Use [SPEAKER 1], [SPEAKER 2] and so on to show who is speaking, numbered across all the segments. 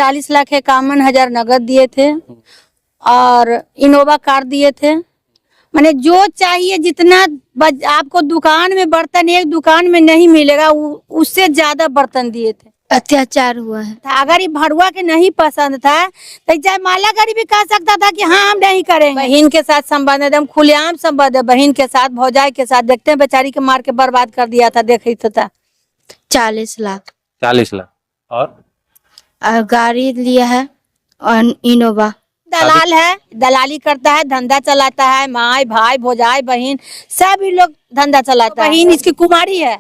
[SPEAKER 1] 40 लाख 51,000 नगद दिए थे और इनोवा कार दिए थे। मैंने जो चाहिए जितना आपको दुकान में बर्तन एक दुकान में नहीं मिलेगा उससे ज्यादा बर्तन दिए थे।
[SPEAKER 2] अत्याचार हुआ है।
[SPEAKER 1] अगर ये भरुआ के नहीं पसंद था तो जयमाला गरीब भी कह सकता था कि हाँ हम नहीं करेंगे। बहन के साथ संबंध एकदम खुलेआम संबंध है, बहन के साथ भौजाई के साथ। देखते हैं बेचारी के मार के बर्बाद कर दिया था, देख था।
[SPEAKER 2] 40 लाख
[SPEAKER 3] 40 लाख और
[SPEAKER 2] गाड़ी लिया है और इनोवा।
[SPEAKER 1] दलाल है, दलाली करता है, धंधा चलाता है। माई भाई भौजाई बहन सभी लोग धंधा चलाता है। बहन इसकी कुमारी है,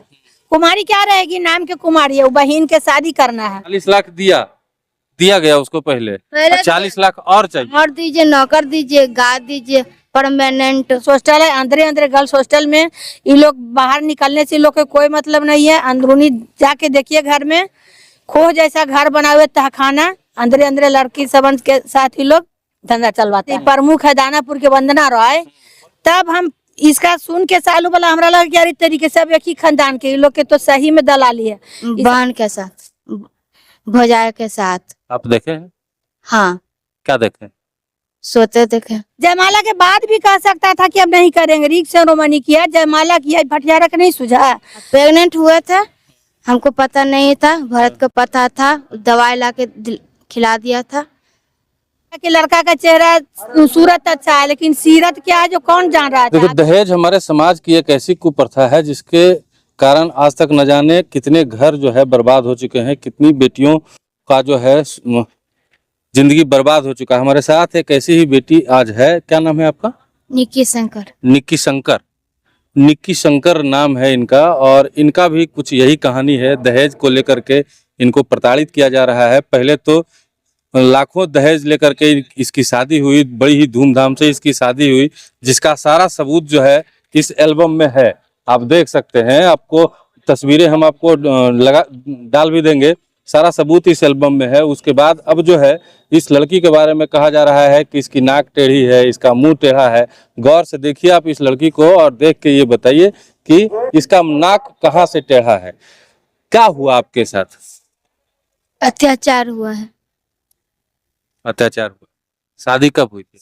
[SPEAKER 1] कुमारी क्या रहेगी, नाम के कुमारी है। वो बहन के शादी करना है।
[SPEAKER 3] 40 लाख दिया गया उसको पहले 40 लाख और चाहिए।
[SPEAKER 2] और दीजिए, नौकर दीजिए, गाद दीजिए, परमानेंट।
[SPEAKER 1] हॉस्टल है, अंदर अंदर गर्ल्स हॉस्टल में। ये लोग बाहर निकलने से लोग के कोई मतलब नहीं है। अंदरूनी जाके देखिए, घर में खो जैसा घर बना हुआ तहखाना, अंदर अंदर लड़की सबन के साथ ही लोग धंधा चलवाते हैं। प्रमुख है दानापुर के वंदना रॉय। तब हम इसका सुन के सालू वाला हमरा लगा कि यार तरीके से एक ही खानदान के लोग के तो सही में दलाली है।
[SPEAKER 2] बहन के साथ, भौजाई के साथ।
[SPEAKER 3] आप देखे हैं?
[SPEAKER 2] हाँ,
[SPEAKER 3] क्या देखे?
[SPEAKER 2] सोते देखे।
[SPEAKER 1] जयमाला के बाद भी कह सकता था कि अब नहीं करेंगे। रिक्स सेरेमनी किया, जयमाला किया, भटियारा का नहीं सुझा।
[SPEAKER 2] प्रेग्नेंट हुए थे, हमको पता नहीं था, भरत को पता था, दवाई ला के खिला दिया था।
[SPEAKER 1] कि लड़का का चेहरा सूरत अच्छा है लेकिन सीरत क्या है जो कौन जान रहा है।
[SPEAKER 3] देखो, दहेज हमारे समाज की एक ऐसी कुप्रथा है जिसके कारण आज तक न जाने कितने घर जो है बर्बाद हो चुके हैं, कितनी बेटियों का जो है जिंदगी बर्बाद हो चुका है। हमारे साथ एक ऐसी ही बेटी आज है। क्या नाम है आपका?
[SPEAKER 2] निक्की शंकर।
[SPEAKER 3] निक्की शंकर। निक्की शंकर नाम है इनका, और इनका भी कुछ यही कहानी है। दहेज को लेकर के इनको प्रताड़ित किया जा रहा है। पहले तो लाखों दहेज लेकर के इसकी शादी हुई, बड़ी ही धूमधाम से इसकी शादी हुई, जिसका सारा सबूत जो है इस एल्बम में है। आप देख सकते हैं, आपको तस्वीरें हम आपको डाल भी देंगे। सारा सबूत इस एल्बम में है। उसके बाद अब जो है इस लड़की के बारे में कहा जा रहा है कि इसकी नाक टेढ़ी है, इसका मुंह टेढ़ा है। गौर से देखिए आप इस लड़की को और देख के ये बताइए कि इसका नाक कहाँ से टेढ़ा है। क्या हुआ आपके साथ?
[SPEAKER 2] अत्याचार हुआ है।
[SPEAKER 3] अत्याचार हुआ। शादी कब हुई थी?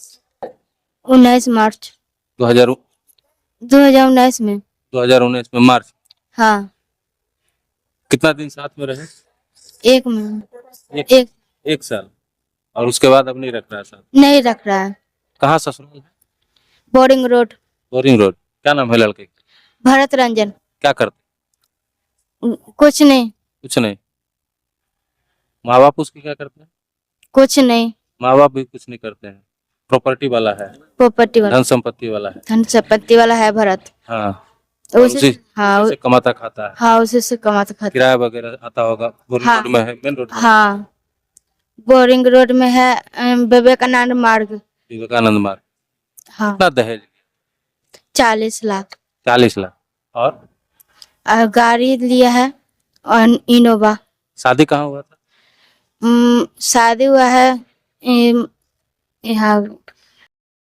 [SPEAKER 2] 19 मार्च 2019 में।
[SPEAKER 3] 2019 में मार्च।
[SPEAKER 2] हाँ,
[SPEAKER 3] कितना दिन साथ में रहे?
[SPEAKER 2] एक महीना।
[SPEAKER 3] एक साल। और उसके बाद अब नहीं रख रहा है साथ?
[SPEAKER 2] नहीं रख रहा है।
[SPEAKER 3] कहाँ ससुराल है?
[SPEAKER 2] Boring road.
[SPEAKER 3] Boring road. क्या नाम है लड़के?
[SPEAKER 2] भरत रंजन।
[SPEAKER 3] क्या करते?
[SPEAKER 2] कुछ नहीं।
[SPEAKER 3] कुछ नहीं। माँ बाप उसके क्या करते हैं?
[SPEAKER 2] कुछ नहीं।
[SPEAKER 3] माँ बाप भी कुछ नहीं करते हैं। प्रॉपर्टी वाला है,
[SPEAKER 2] प्रॉपर्टी वाला,
[SPEAKER 3] धन संपत्ति वाला है।
[SPEAKER 2] धन संपत्ति वाला है भरत।
[SPEAKER 3] हाँ,
[SPEAKER 2] तो
[SPEAKER 3] उसी
[SPEAKER 2] हाँ,
[SPEAKER 3] से कमाता खाता है।
[SPEAKER 2] हाँ, उसी से कमाता खाता।
[SPEAKER 3] किराया वगैरह आता होगा। बोरिंग
[SPEAKER 2] हाँ,
[SPEAKER 3] रोड में है, मेन रोड में।
[SPEAKER 2] हाँ, बोरिंग रोड में है, विवेकानंद मार्ग।
[SPEAKER 3] विवेकानंद मार्ग।
[SPEAKER 2] हाँ।
[SPEAKER 3] कितना दहेज?
[SPEAKER 2] 40 लाख
[SPEAKER 3] 40 लाख और
[SPEAKER 2] गाड़ी लिया है और इनोवा।
[SPEAKER 3] शादी कहाँ हुआ था?
[SPEAKER 2] शादी हुआ है यहाँ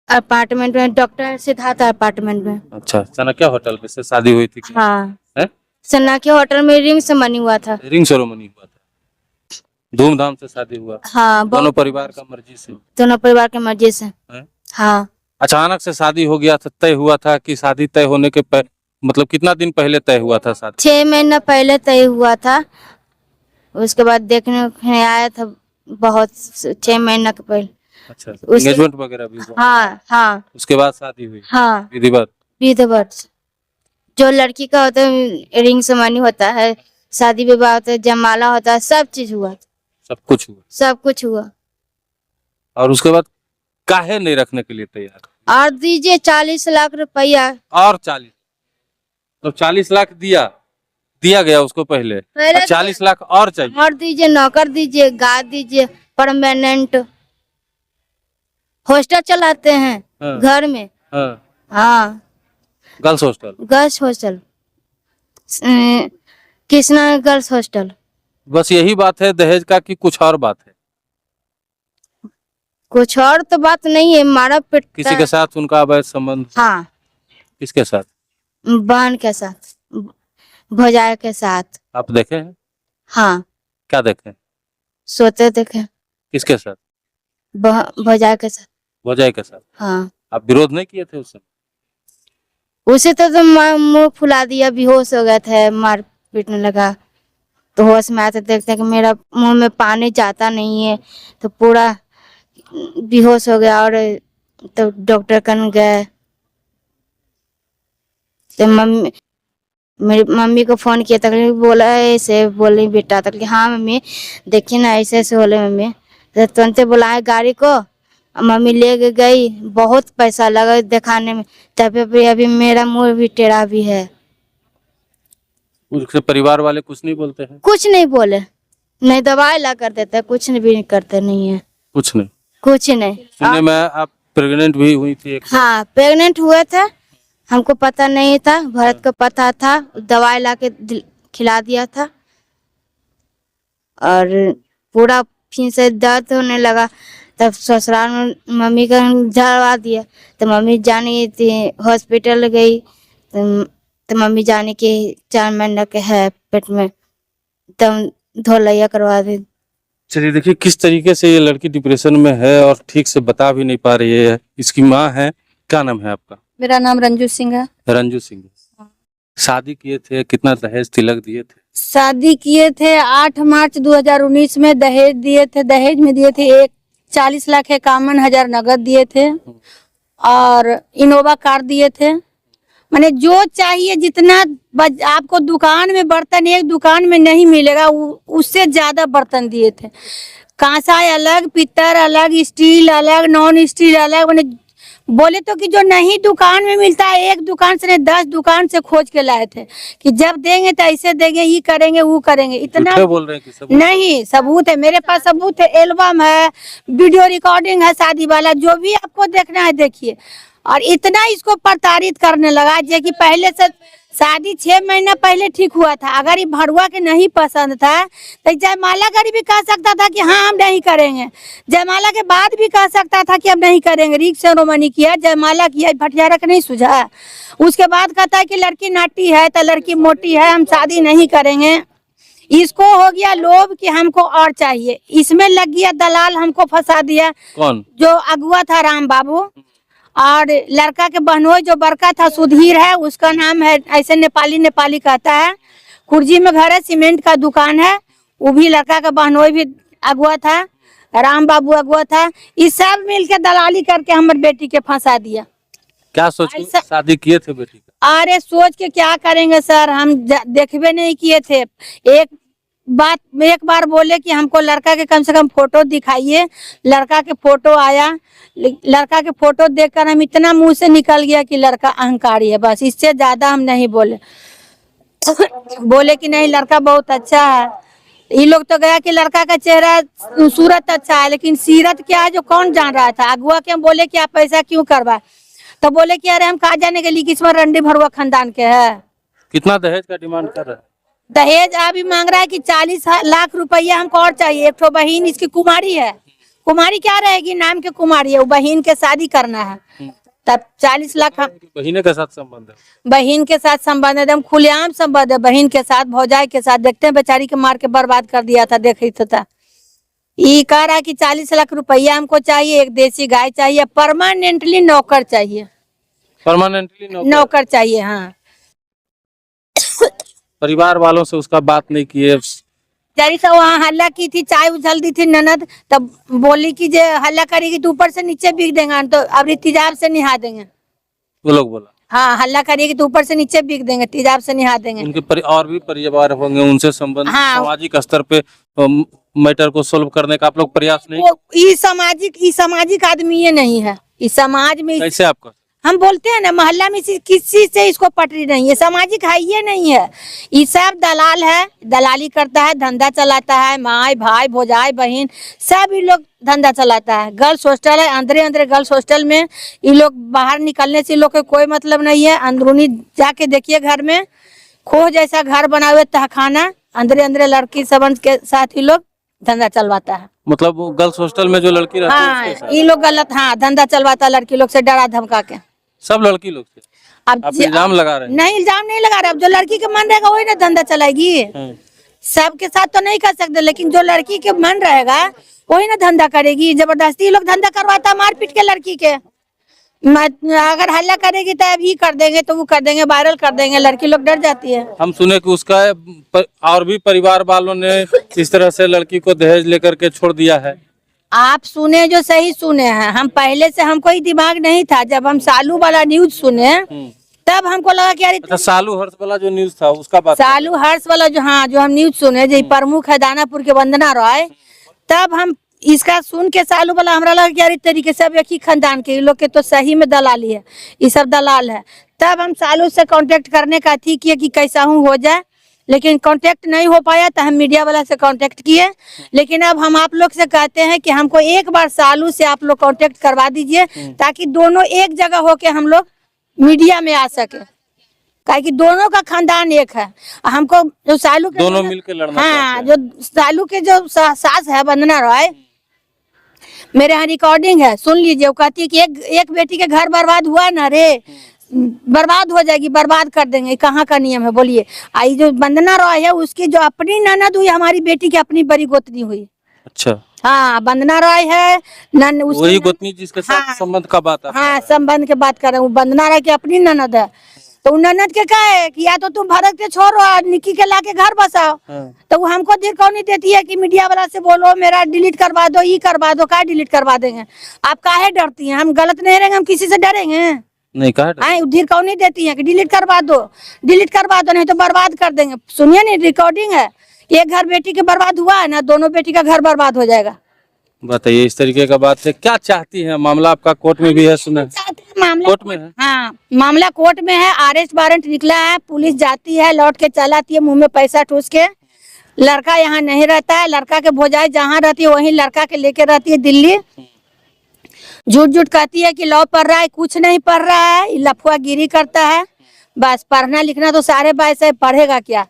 [SPEAKER 2] अपार्टमेंट में, डॉक्टर सिद्धार्थ अपार्टमेंट में।
[SPEAKER 3] अच्छा, चाणक्य होटल में से शादी हुई थी क्या?
[SPEAKER 2] हाँ,
[SPEAKER 3] है?
[SPEAKER 2] चाणक्य होटल में रिंग सेरेमनी हुआ था।
[SPEAKER 3] रिंग सेरेमनी हुआ था, धूमधाम से शादी हुआ।
[SPEAKER 2] हाँ,
[SPEAKER 3] दोनों परिवार का मर्जी से?
[SPEAKER 2] दोनों परिवार के मर्जी से।
[SPEAKER 3] है?
[SPEAKER 2] हाँ।
[SPEAKER 3] अचानक से शादी हो गया था, तय हुआ था कि शादी तय होने के मतलब कितना दिन पहले तय हुआ था शादी?
[SPEAKER 2] 6 महीना पहले तय हुआ था। उसके बाद देखने आया था बहुत 6 महीना के पहले।
[SPEAKER 3] अच्छा, एंगेजमेंट वगैरह भी हुआ?
[SPEAKER 2] हाँ, हाँ।
[SPEAKER 3] उसके बाद शादी हुई?
[SPEAKER 2] हाँ,
[SPEAKER 3] विधिवत।
[SPEAKER 2] जो लड़की का होता है रिंग सेरेमनी होता है, शादी विवाह होता है, जयमाला होता है, सब चीज हुआ।
[SPEAKER 3] सब कुछ हुआ?
[SPEAKER 2] सब कुछ हुआ।
[SPEAKER 3] और उसके बाद काहे नहीं रखने के लिए तैयार?
[SPEAKER 2] और दीजिए 40 लाख रुपया।
[SPEAKER 3] और 40, तो 40 लाख दिया गया उसको पहले 40 लाख और चाहिए।
[SPEAKER 2] और दीजिए, नौकर दीजिए, गाद दीजिए, परमानेंट। हॉस्टल चलाते हैं।
[SPEAKER 3] हाँ।
[SPEAKER 2] घर में।
[SPEAKER 3] हाँ।
[SPEAKER 2] हाँ,
[SPEAKER 3] girls hostel.
[SPEAKER 2] Girls hostel, Krishna girls hostel.
[SPEAKER 3] बस यही बात है दहेज का कि कुछ और बात है?
[SPEAKER 2] कुछ और तो बात नहीं है। मारा पिटता
[SPEAKER 3] किसी के साथ उनका अवैध संबंध?
[SPEAKER 2] हाँ,
[SPEAKER 3] किसके साथ?
[SPEAKER 2] बहन के साथ, भौजाई के साथ।
[SPEAKER 3] आप देखे हैं?
[SPEAKER 2] हाँ,
[SPEAKER 3] क्या देखे?
[SPEAKER 2] सोते देखे।
[SPEAKER 3] किसके साथ?
[SPEAKER 2] भौजाई के साथ।
[SPEAKER 3] भौजाई के साथ।
[SPEAKER 2] हाँ,
[SPEAKER 3] आप विरोध नहीं किए थे उस समय?
[SPEAKER 2] उसे तो मुंह फुला दिया, बेहोश हो गया था, मार पीटने लगा। तो होश में आते देखते कि मेरा मुंह में पानी जाता नहीं है, तो पूरा बेहोश हो गया। और तो डॉक्टर कन गए, तो मेरी मम्मी को फोन किया तक बोला ऐसे बोल रही बेटा, तक हाँ मम्मी देखिए ना ऐसे ऐसे बोले मम्मी। तो तुरंत बुलाए गाड़ी को, मम्मी ले के गई। बहुत पैसा लगा दिखाने में, तभी भी अभी मेरा मुंह भी टेढ़ा भी है।
[SPEAKER 3] उसके परिवार वाले कुछ नहीं बोलते हैं?
[SPEAKER 2] कुछ नहीं बोले, नहीं दवाई ला कर देते, कुछ भी नहीं करते, नहीं है
[SPEAKER 3] कुछ नहीं।
[SPEAKER 2] कुछ नहीं।
[SPEAKER 3] सुनने में आप प्रेग्नेंट भी हुई थी
[SPEAKER 2] हाँ, प्रेग्नेंट हुए थे, हमको पता नहीं था, भरत को पता था, दवाई ला के खिला दिया था। और पूरा फिर से दर्द होने लगा, तब ससुराल में मम्मी का झड़वा दिया। तो मम्मी जानी थी, हॉस्पिटल गई, तो मम्मी जाने के 4 महीने के है पेट में, तब धोलैया करवा दी।
[SPEAKER 3] चलिए देखिए किस तरीके से ये लड़की डिप्रेशन में है और ठीक से बता भी नहीं पा रही है। इसकी माँ है, क्या नाम है आपका?
[SPEAKER 1] मेरा नाम रंजू सिंह है।
[SPEAKER 3] रंजू सिंह। शादी किए थे, कितना दहेज तिलक दिए थे?
[SPEAKER 1] शादी किए थे 8 मार्च 2019 में, दहेज दिए थे, दहेज में दिए थे 40,51,000 नगद दिए थे और इनोवा कार दिए थे। माने जो चाहिए जितना आपको दुकान में बर्तन एक दुकान में नहीं मिलेगा, उससे ज्यादा बर्तन दिए थे। कांसा अलग, पित्तर अलग, स्टील अलग, नॉन स्टील अलग। माने बोले तो कि जो नहीं दुकान में मिलता है, एक दुकान से नहीं 10 दुकान से खोज के लाए थे कि जब देंगे तो ऐसे देंगे, ये करेंगे वो करेंगे। इतना
[SPEAKER 3] बोल रहे हैं कि सबूत
[SPEAKER 1] नहीं, सबूत है मेरे पास, सबूत है, एल्बम है, वीडियो रिकॉर्डिंग है, शादी वाला, जो भी आपको देखना है देखिए। और इतना इसको प्रताड़ित करने लगा जे कि पहले से शादी 6 महीना पहले ठीक हुआ था। अगर ये भरुआ के नहीं पसंद था तो जयमाला करी भी कह सकता था कि हाँ हम नहीं करेंगे, जयमाला के बाद भी कह सकता था कि हम नहीं करेंगे। रिंग सेरेमनी किया, जयमाला किया, भटियारा का नहीं सुझा। उसके बाद कहता है कि लड़की नाटी है तो लड़की मोटी है, हम शादी नहीं करेंगे। इसको हो गया लोभ कि हमको और चाहिए, इसमें लग गया दलाल, हमको फंसा दिया।
[SPEAKER 3] कौन?
[SPEAKER 1] जो अगुआ था राम बाबू, और लड़का के बहनोई जो बड़का था सुधीर है, उसका नाम है, ऐसे नेपाली कहता है। कुर्जी में घर है, सीमेंट का दुकान है, वो भी लड़का का बहनोई भी अगुआ था, राम बाबू अगुआ था। इस सब मिलके दलाली करके हमारे बेटी के फंसा दिया।
[SPEAKER 3] क्या सोच के शादी किए थे बेटी का?
[SPEAKER 1] अरे सोच के क्या करेंगे सर, हम देखबे नहीं किए थे। एक बार बोले कि हमको लड़का के कम से कम फोटो दिखाइए, लड़का के फोटो आया, लड़का के फोटो देखकर हम इतना मुंह से निकल गया कि लड़का अहंकारी है, बस इससे ज्यादा हम नहीं बोले। बोले कि नहीं लड़का बहुत अच्छा है। ये लोग तो गया कि लड़का का चेहरा सूरत अच्छा है, लेकिन सीरत क्या है जो कौन जान रहा था। अगुआ के हम बोले कि आप पैसा क्यों करवा, तो बोले कि अरे हम कहा जाने के लिए कि इसमें रंडी भरुआ खानदान के है।
[SPEAKER 3] कितना दहेज का डिमांड कर रहा है?
[SPEAKER 1] दहेज अभी मांग रहा है कि 40 लाख रुपया हमको और चाहिए। एक तो बहन इसकी कुमारी है, कुमारी क्या रहेगी, नाम के कुमारी है, वो बहन के शादी करना है, तब 40 लाख।
[SPEAKER 3] बहन के साथ संबंध है?
[SPEAKER 1] बहन के साथ संबंध एकदम खुलेआम संबंध है, बहन के साथ, भौजाई के साथ। देखते हैं बेचारी के मार के बर्बाद कर दिया था, देख था। ये कह रहा है कि 40 लाख रुपया हमको चाहिए, एक देसी गाय चाहिए, परमानेंटली नौकर चाहिए,
[SPEAKER 3] परमानेंटली
[SPEAKER 1] नौकर चाहिए। हाँ,
[SPEAKER 3] परिवार वालों से उसका बात नहीं किए?
[SPEAKER 1] जरी से वहाँ हल्ला की थी, चाय उछल दी थी ननद, तब बोली कि जे हल्ला करेगी तो ऊपर से नीचे बिक देंगे, तो अब तेजाब से निहा देंगे।
[SPEAKER 3] वो लोग बोला
[SPEAKER 1] हाँ, हल्ला करेगी तो ऊपर से नीचे बिक देंगे, तेजाब से निहा देंगे।
[SPEAKER 3] उनके और भी परिवार होंगे, उनसे संबंध
[SPEAKER 1] हाँ।
[SPEAKER 3] सामाजिक स्तर पे मैटर को सोल्व करने का आप लोग प्रयास नहीं?
[SPEAKER 1] वो ई सामाजिक आदमी ये नहीं है। इस समाज में
[SPEAKER 3] कैसे आपका
[SPEAKER 1] हम बोलते हैं ना, मोहल्ला में किसी से इसको पटरी नहीं है, सामाजिक है ये नहीं है। ये सब दलाल है, दलाली करता है, धंधा चलाता है, माई भाई भौजाई बहन सब ये लोग धंधा चलाता है। गर्ल्स हॉस्टल है, अंदरे गर्ल्स हॉस्टल में ये लोग बाहर निकलने से लोग को कोई मतलब नहीं है। अंदरूनी जाके देखिए, घर में खोह जैसा घर बना हुआ तहखाना, अंदरे लड़की सबन के साथ ही लोग धंधा चलवाता है।
[SPEAKER 3] मतलब वो गर्ल्स हॉस्टल में जो लड़की रहती है उसके साथ?
[SPEAKER 1] ये लोग गलत, हाँ, धंधा चलवाता लड़की लोग से, डरा धमका के।
[SPEAKER 3] सब लड़की लोग से
[SPEAKER 1] अब
[SPEAKER 3] आप इल्जाम लगा रहे हैं?
[SPEAKER 1] नहीं, इल्जाम नहीं लगा रहे। अब जो लड़की के मन रहेगा वही ना धंधा चलाएगी। सबके साथ तो नहीं कर सकते, लेकिन जो लड़की के मन रहेगा वही ना धंधा करेगी, जबरदस्ती ये लोग धंधा करवाता है मारपीट के लड़की के। अगर हल्ला करेगी तो अभी कर देंगे, तो वो कर देंगे, वायरल कर देंगे, लड़की लोग डर जाती है।
[SPEAKER 3] हम सुने कि उसका और भी परिवार वालों ने इस तरह से लड़की को दहेज लेकर के छोड़ दिया है।
[SPEAKER 1] आप सुने जो सही सुने हैं, हम पहले से हमको ही दिमाग नहीं था। जब हम सालू वाला न्यूज सुने तब हमको लगा कि यार
[SPEAKER 3] अच्छा, सालू हर्ष वाला जो न्यूज था उसका बात
[SPEAKER 1] सालू हर्ष वाला जो, हाँ, जो हम न्यूज सुने, जो प्रमुख है दानापुर के वंदना रॉय, तब हम इसका सुन के सालू वाला हमरा लगा कि यार इस तरीके से अब एक ही खानदान के लोग के तो सही में दलाली है, ये सब दलाल है। तब हम सालू से कांटेक्ट करने का थी किए कि कैसा हूँ हो जाए, लेकिन कांटेक्ट नहीं हो पाया तो हम मीडिया वाला से कांटेक्ट किए। लेकिन अब हम आप लोग से कहते हैं कि हमको एक बार सालू से आप लोग कांटेक्ट करवा दीजिए, ताकि दोनों एक जगह होके हम लोग मीडिया में आ सके, काहे कि दोनों का खानदान एक है। हमको जो सालू के
[SPEAKER 3] दोनों मिलकर लड़ना
[SPEAKER 1] हाँ,
[SPEAKER 3] चाहते हैं।
[SPEAKER 1] जो सालू के जो सास है वंदना रॉय, मेरे यहाँ रिकॉर्डिंग है, सुन लीजिए। वो कहती है कि एक बेटी के घर बर्बाद हुआ ना रे, बर्बाद हो जाएगी, बर्बाद कर देंगे। कहाँ का नियम है बोलिए? आई जो वंदना रॉय है उसकी जो अपनी ननद हुई, हमारी बेटी की अपनी बड़ी गोतनी हुई।
[SPEAKER 3] अच्छा,
[SPEAKER 1] हाँ, वंदना रॉय है
[SPEAKER 3] वही गोतनी जिसके साथ
[SPEAKER 1] हाँ,
[SPEAKER 3] संबंध का बात है।
[SPEAKER 1] हाँ, संबंध के बात कर रहे हूँ। वंदना रॉय की अपनी ननद है, तो उन ननद के क्या है कि या तो तुम भरत के छोड़ो और निक्की के लाके घर बसाओ। तो वो हमको धीर कौन नहीं देती है कि मीडिया वाला से बोलो मेरा डिलीट करवा दो, ये करवा दो। क्या डिलीट करवा देंगे? आप काहे डरती हैं? हम गलत नहीं रहेंगे, हम किसी से डरेंगे?
[SPEAKER 3] नहीं कहा
[SPEAKER 1] हाँ, धीर कौन नहीं देती है कि डिलीट करवा दो, डिलीट करवा दो, नहीं तो बर्बाद कर देंगे। सुनिए नहीं, रिकॉर्डिंग है। एक घर बेटी के बर्बाद हुआ है ना, दोनों बेटी का घर बर्बाद हो जाएगा।
[SPEAKER 3] बताइए, इस तरीके का बात है। क्या चाहती है? मामला आपका कोर्ट में भी है, सुना?
[SPEAKER 1] मामला
[SPEAKER 3] कोर्ट में है।
[SPEAKER 1] हाँ, मामला कोर्ट में है। अरेस्ट वारंट निकला है, पुलिस जाती है, लौट के चल आती है मुंह में पैसा ठूस के। लड़का यहाँ नहीं रहता है, लड़का के भौजाई जहाँ रहती है वहीं लड़का के लेके रहती है दिल्ली। झूठ झूठ कहती है कि लॉ पढ़ रहा है, कुछ नहीं पढ़ रहा है, लफुआ गिरी करता है। बस पढ़ना लिखना तो सारे बाईस है, पढ़ेगा क्या?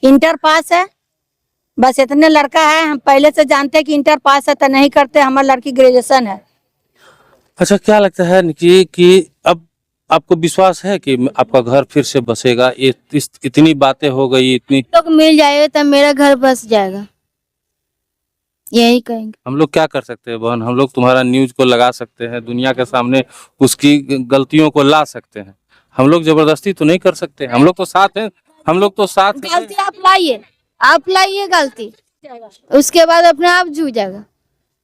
[SPEAKER 1] इंटर पास है, बस इतने लड़का है। हम पहले से जानते हैं कि इंटर पास है तो नहीं करते। हमारी लड़की ग्रेजुएशन है।
[SPEAKER 3] अच्छा, क्या लगता है कि अब आपको विश्वास है कि आपका घर फिर से बसेगा? ये इतनी बातें हो गई, इतनी
[SPEAKER 2] लोग मिल जाएगा तब मेरा घर बस जाएगा, यही कहेंगे।
[SPEAKER 3] हम लोग क्या कर सकते हैं बहन? हम लोग तुम्हारा न्यूज को लगा सकते हैं, दुनिया के सामने उसकी गलतियों को ला सकते हैं। हम लोग जबरदस्ती तो नहीं कर सकते। हम लोग तो साथ हैं, हम लोग तो साथ हैं।
[SPEAKER 2] गलती आप लाइए गलती, उसके बाद अपने आप झूठ जाएगा।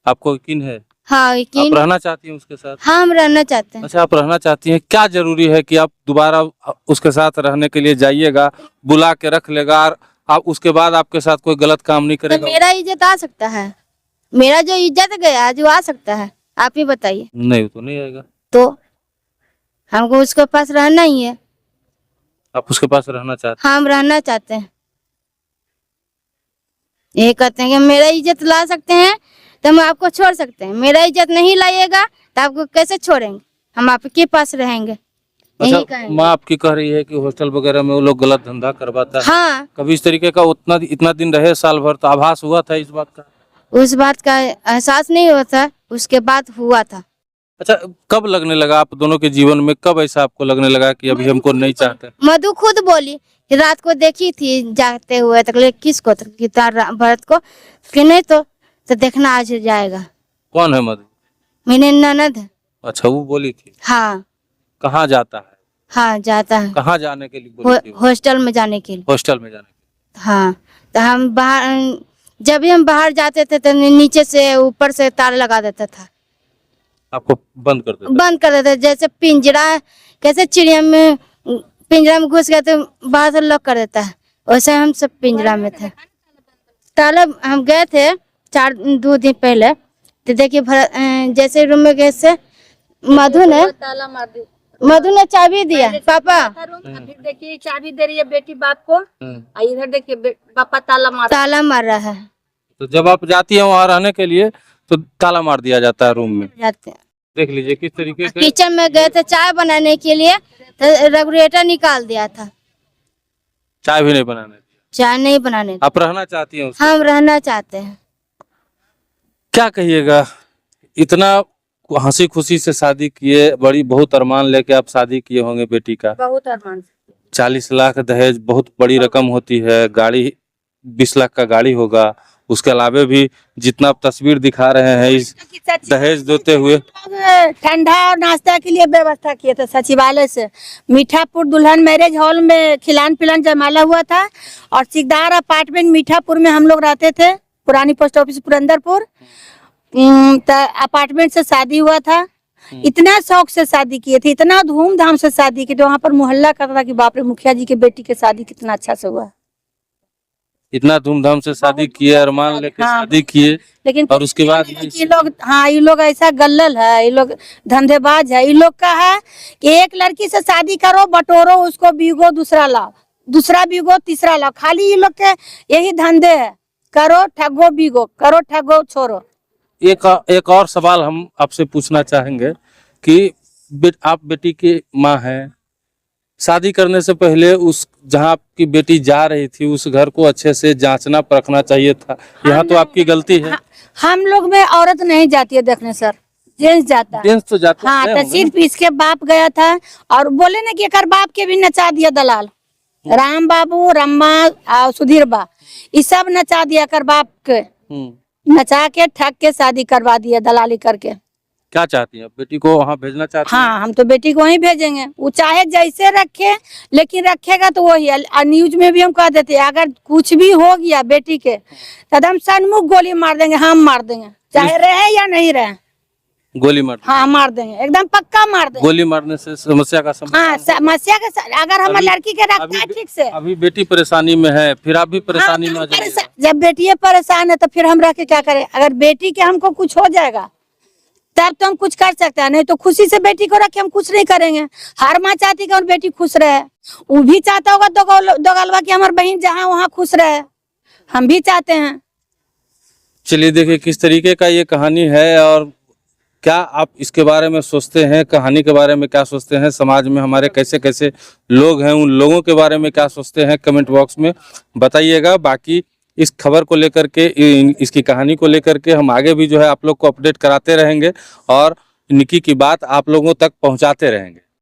[SPEAKER 3] आपको यकीन है?
[SPEAKER 2] हाँ,
[SPEAKER 3] आप
[SPEAKER 2] यकीन।
[SPEAKER 3] रहना चाहती हैं उसके साथ?
[SPEAKER 2] हाँ, हम रहना चाहते हैं।
[SPEAKER 3] अच्छा, आप रहना चाहती हैं। क्या जरूरी है कि आप दोबारा उसके साथ रहने के लिए जाइएगा, बुला के रख लेगा और आप उसके बाद आपके साथ कोई गलत काम नहीं
[SPEAKER 2] तो
[SPEAKER 3] करेगा?
[SPEAKER 2] मेरा इज्जत आ सकता है, मेरा जो इज्जत गया जो आ सकता है, आप ही बताइए।
[SPEAKER 3] नहीं, वो तो नहीं आएगा।
[SPEAKER 2] तो हमको उसके पास रहना ही है।
[SPEAKER 3] आप उसके पास रहना चाहते
[SPEAKER 2] हाँ, हम रहना चाहते हैं। ये कहते हैं कि मेरा इज्जत ला सकते हैं तो हम आपको छोड़ सकते हैं, मेरा इज्जत नहीं लाइएगा तो आपको कैसे छोड़ेंगे? हम आपके पास रहेंगे, यही
[SPEAKER 3] अच्छा,
[SPEAKER 2] कहेंगे।
[SPEAKER 3] माँ आपकी कह रही है कि हॉस्टल वगैरह में वो लोग गलत धंधा करवाता है।
[SPEAKER 2] हाँ,
[SPEAKER 3] कभी इस तरीके का इतना दिन रहे, साल भर, तो आभास हुआ था इस बात का?
[SPEAKER 2] उस बात का एहसास नहीं हुआ था, उसके बाद हुआ था।
[SPEAKER 3] अच्छा, कब लगने लगा आप दोनों के जीवन में, कब ऐसा आपको लगने लगा कि अभी हमको नहीं चाहते?
[SPEAKER 2] मधु खुद बोली कि रात को देखी थी जागते हुए, तक किसको, भरत को, कि नहीं तो देखना आज जाएगा।
[SPEAKER 3] कौन है मधु?
[SPEAKER 2] मेरी ननद है।
[SPEAKER 3] अच्छा, वो बोली थी।
[SPEAKER 2] हाँ,
[SPEAKER 3] कहाँ जाता है?
[SPEAKER 2] हाँ, जाता है
[SPEAKER 3] कहाँ जाने के लिए बोली थी?
[SPEAKER 2] हॉस्टल में जाने के लिए।
[SPEAKER 3] हॉस्टल में जाने के
[SPEAKER 2] हाँ, तो हम बाहर, जब भी हम बाहर जाते थे तो नीचे से ऊपर से ताला लगा देता था,
[SPEAKER 3] लिए आपको बंद कर देता?
[SPEAKER 2] बंद कर देते। जैसे पिंजरा, कैसे चिड़िया में पिंजरा में घुस गए तो बाहर से लॉक कर देता है, वैसे हम सब पिंजरा में थे। ताला हम गए थे 2 दिन पहले, तो देखिए जैसे रूम में गए से मधु ने चाबी दिया, पापा
[SPEAKER 1] देखिए चाबी दे रही है बेटी बाप को, इधर देखिए पापा ताला मार रहा है।
[SPEAKER 3] तो जब आप जाती है वहाँ रहने के लिए तो ताला मार दिया जाता है रूम में?
[SPEAKER 2] जाते हैं।
[SPEAKER 3] देख लीजिए किस तरीके से।
[SPEAKER 2] किचन में गए थे चाय बनाने के लिए, तो रेगुलेटर निकाल दिया था,
[SPEAKER 3] चाय भी नहीं बनाने दी।
[SPEAKER 2] चाय नहीं बनाने दी।
[SPEAKER 3] आप रहना चाहती हैं उसके
[SPEAKER 2] हम रहना चाहते हैं।
[SPEAKER 3] क्या कहिएगा? इतना हंसी खुशी से शादी किए, बहुत अरमान लेके आप शादी किए होंगे बेटी का।
[SPEAKER 1] बहुत अरमान।
[SPEAKER 3] 40 लाख दहेज बहुत बड़ी रकम होती है। गाड़ी 20 लाख का गाड़ी होगा, उसके अलावा भी जितना आप तस्वीर दिखा रहे हैं इस दहेज देते हुए,
[SPEAKER 1] ठंडा और नाश्ता के लिए व्यवस्था किए थे सचिवालय से। मीठापुर दुल्हन मैरिज हॉल में खिलान पिलान जयमाला हुआ था और सिकदार अपार्टमेंट मीठापुर में हम लोग रहते थे, पुरानी पोस्ट ऑफिस पुरंदरपुर। अपार्टमेंट से शादी हुआ था। इतना शौक से शादी किए थे, इतना धूमधाम से शादी की, तो वहाँ पर मोहल्ला कहता था कि बाप रे, मुखिया जी के बेटी के शादी कितना अच्छा से हुआ।
[SPEAKER 3] इतना धूमधाम से शादी किए, अरमान लेके
[SPEAKER 1] हाँ।
[SPEAKER 3] शादी किए,
[SPEAKER 1] लेकिन
[SPEAKER 3] और उसके बाद
[SPEAKER 1] ये लोग, हाँ, ये लोग ऐसा गल्लल है, ये लोग धंधेबाज है। ये लोग का है कि एक लड़की से शादी करो, बटोरो उसको, बीगो दूसरा लाओ, दूसरा बीगो तीसरा लाओ। खाली ये लोग के यही धंधे है, करो ठगो बीगो, करो ठगो छोड़ो।
[SPEAKER 3] एक और सवाल हम आपसे पूछना चाहेंगे कि आप बेटी की माँ हैं, शादी करने से पहले उस जहाँ आपकी बेटी जा रही थी उस घर को अच्छे से जांचना परखना चाहिए था। यहाँ तो आपकी गलती है।
[SPEAKER 1] हम लोग में औरत नहीं जाती है देखने सर, जेंट्स जाता है।
[SPEAKER 3] जेंट्स तो जाते
[SPEAKER 1] हाँ, तो सिर्फ इसके बाप गया था और बोले ना कि एक बाप के भी नचा दिया दलाल, राम बाबू, रम्मा और सुधीर बा, ये सब नचा दिया कर बाप के, नचा के ठग के शादी करवा दिया दलाली करके।
[SPEAKER 3] क्या चाहती हैं आप, बेटी को वहाँ भेजना चाहती हैं?
[SPEAKER 1] हाँ, हम तो बेटी को वहीं भेजेंगे, वो चाहे जैसे रखे, लेकिन रखेगा तो वही। न्यूज में भी हम कह देते हैं अगर कुछ भी हो गया बेटी के तो हम सन्मुख गोली मार देंगे, हम मार देंगे, चाहे रहे या नहीं रहे,
[SPEAKER 3] गोली मार,
[SPEAKER 1] हाँ मार देंगे, एकदम पक्का मार देंगे।
[SPEAKER 3] गोली मारने से समस्या का समाधान?
[SPEAKER 1] हाँ, समस्या का, अगर हमारे लड़की के रखता है ठीक से।
[SPEAKER 3] अभी बेटी परेशानी में है, फिर आप भी परेशानी में आ जाइएगा।
[SPEAKER 1] जब बेटी परेशान है तो फिर हम रह के क्या करें? अगर बेटी के हमको कुछ हो जाएगा तब तो हम कुछ कर सकते हैं, नहीं तो खुशी से बेटी को रख के हम कुछ नहीं करेंगे। हर माँ चाहती कि और बेटी खुश रहे, वो भी चाहता होगा दोगलवा की हमारी बहन जहाँ वहाँ खुश रहे, हम भी चाहते हैं।
[SPEAKER 3] चलिए देखिए किस तरीके का ये कहानी है और क्या आप इसके बारे में सोचते हैं, कहानी के बारे में क्या सोचते हैं, समाज में हमारे कैसे कैसे लोग हैं उन लोगों के बारे में क्या सोचते हैं, कमेंट बॉक्स में बताइएगा। बाकी इस खबर को लेकर के, इसकी कहानी को लेकर के हम आगे भी जो है आप लोग को अपडेट कराते रहेंगे और निकी की बात आप लोगों तक पहुंचाते रहेंगे।